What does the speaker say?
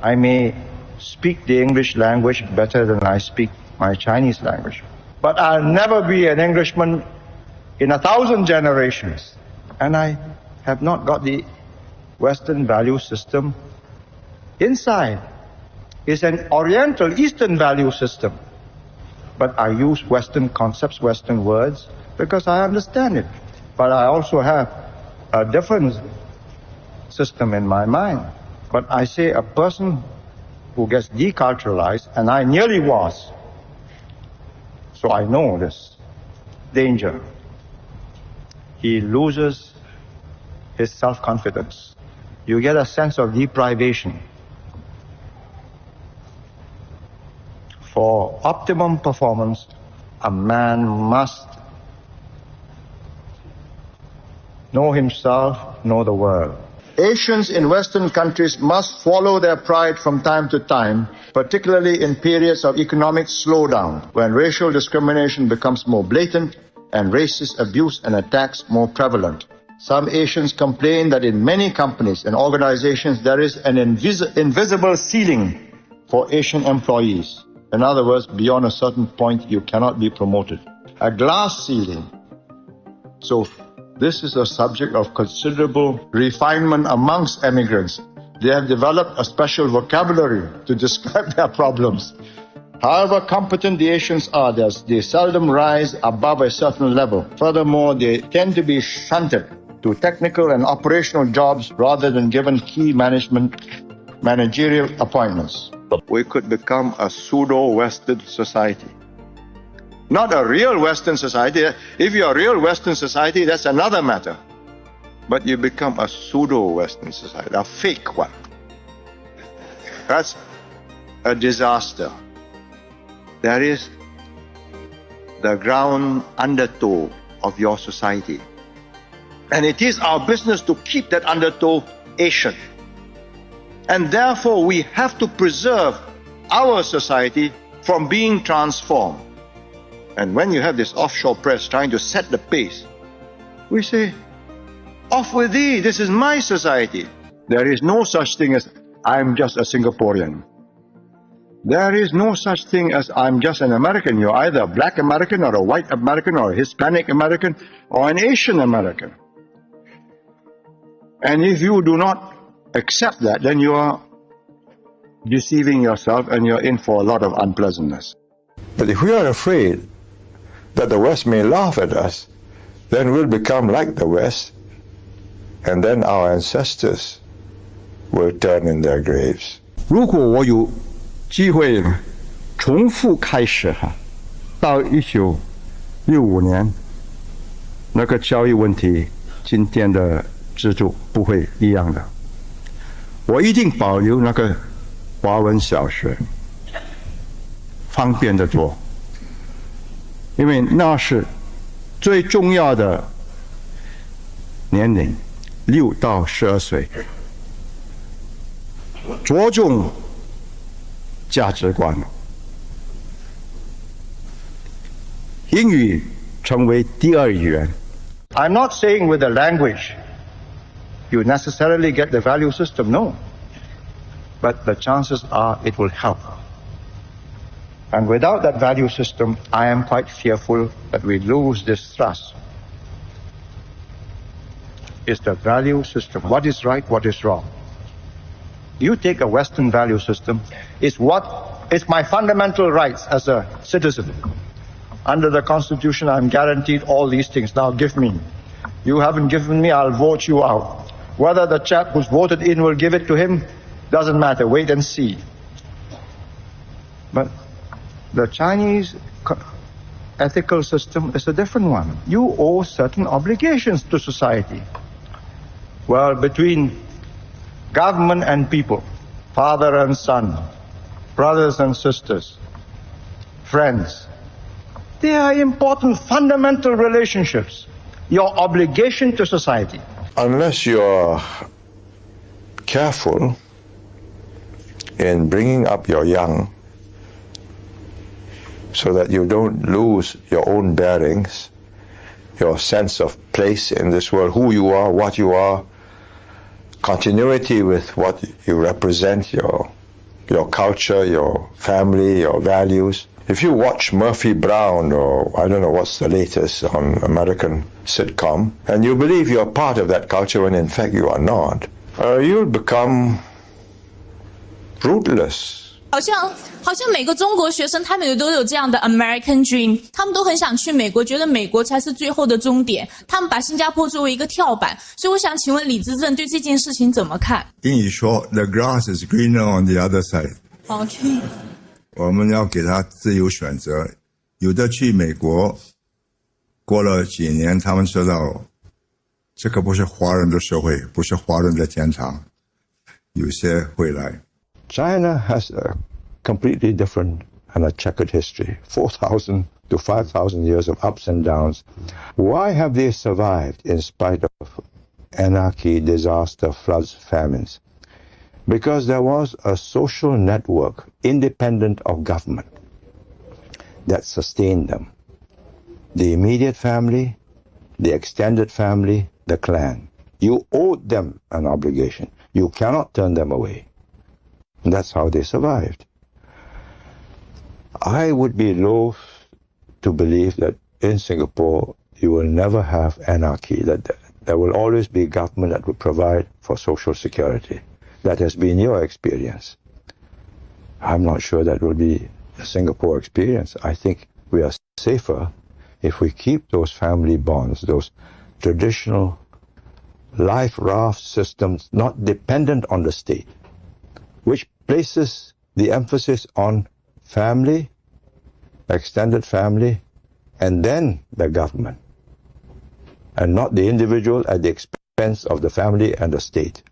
I may speak the English language better than I speak my Chinese language, but I'll never be an Englishman in 1,000 generations. And I have not got the Western value system inside. It's an Oriental, Eastern value system. But I use Western concepts, Western words, because I understand it. But I also have a different system in my mind. But I say a person who gets deculturalized, and I nearly was, so I know this danger. He loses his self-confidence. You get a sense of deprivation. For optimum performance, a man must know himself, know the world. Asians in Western countries must swallow their pride from time to time, particularly in periods of economic slowdown, when racial discrimination becomes more blatant and racist abuse and attacks more prevalent. Some Asians complain that in many companies and organizations there is an invisible ceiling for Asian employees. In other words, beyond a certain point you cannot be promoted. A glass ceiling. So this is a subject of considerable refinement amongst immigrants. They have developed a special vocabulary to describe their problems. However competent the Asians are, they seldom rise above a certain level. Furthermore, they tend to be shunted to technical and operational jobs rather than given key managerial appointments. We could become a pseudo-Western society. Not a real Western society. If you're a real Western society, that's another matter. But you become a pseudo-Western society, a fake one. That's a disaster. That is the ground undertow of your society. And it is our business to keep that undertow Asian. And therefore we have to preserve our society from being transformed. And when you have this offshore press trying to set the pace, we say, off with thee, this is my society. There is no such thing as I'm just a Singaporean. There is no such thing as I'm just an American. You're either a black American or a white American or a Hispanic American or an Asian American. And if you do not accept that, then you are deceiving yourself and you're in for a lot of unpleasantness. But if we are afraid that the West may laugh at us, then we'll become like the West, and then our ancestors will turn in their graves. 如果我有机会重复开始到1965年，那个教育问题，今天的制度不会一样的。我一定保留那个华文小学，方便的做，因为那是最重要的年龄，6到12岁，着重价值观，英语成为第二语言。I'm not saying with the language you necessarily get the value system, no. But the chances are it will help. And without that value system, I am quite fearful that we lose this thrust. It's the value system. What is right, what is wrong? You take a Western value system, it's my fundamental rights as a citizen. Under the Constitution, I'm guaranteed all these things. Now give me. You haven't given me, I'll vote you out. Whether the chap who's voted in will give it to him, doesn't matter. Wait and see. But the Chinese ethical system is a different one. You owe certain obligations to society. Well, between government and people, father and son, brothers and sisters, friends, they are important fundamental relationships. Your obligation to society. Unless you're careful in bringing up your young so that you don't lose your own bearings, your sense of place in this world, who you are, what you are, continuity with what you represent, your your culture, your family, your values. If you watch Murphy Brown or I don't know what's the latest on American sitcom, and you believe you're part of that culture when in fact you are not, you'll become rootless. 好像每个中国学生，他们都有这样的 American dream， 他们都很想去美国，觉得美国才是最后的终点，他们把新加坡作为一个跳板。所以我想请问李资正对这件事情怎么看？英语说 "The grass is greener on the other side"。OK， 我们要给他自由选择，有的去美国，过了几年，他们知道这个不是华人的社会，不是华人的天堂，有些会来。China has a completely different and a checkered history, 4,000 to 5,000 years of ups and downs. Why have they survived in spite of anarchy, disaster, floods, famines? Because there was a social network independent of government that sustained them. The immediate family, the extended family, the clan. You owed them an obligation. You cannot turn them away. And that's how they survived. I would be loath to believe that in Singapore you will never have anarchy, that there will always be government that will provide for social security. That has been your experience. I'm not sure that will be the Singapore experience. I think we are safer if we keep those family bonds, those traditional life raft systems not dependent on the state, which places the emphasis on family, extended family, and then the government, and not the individual at the expense of the family and the state.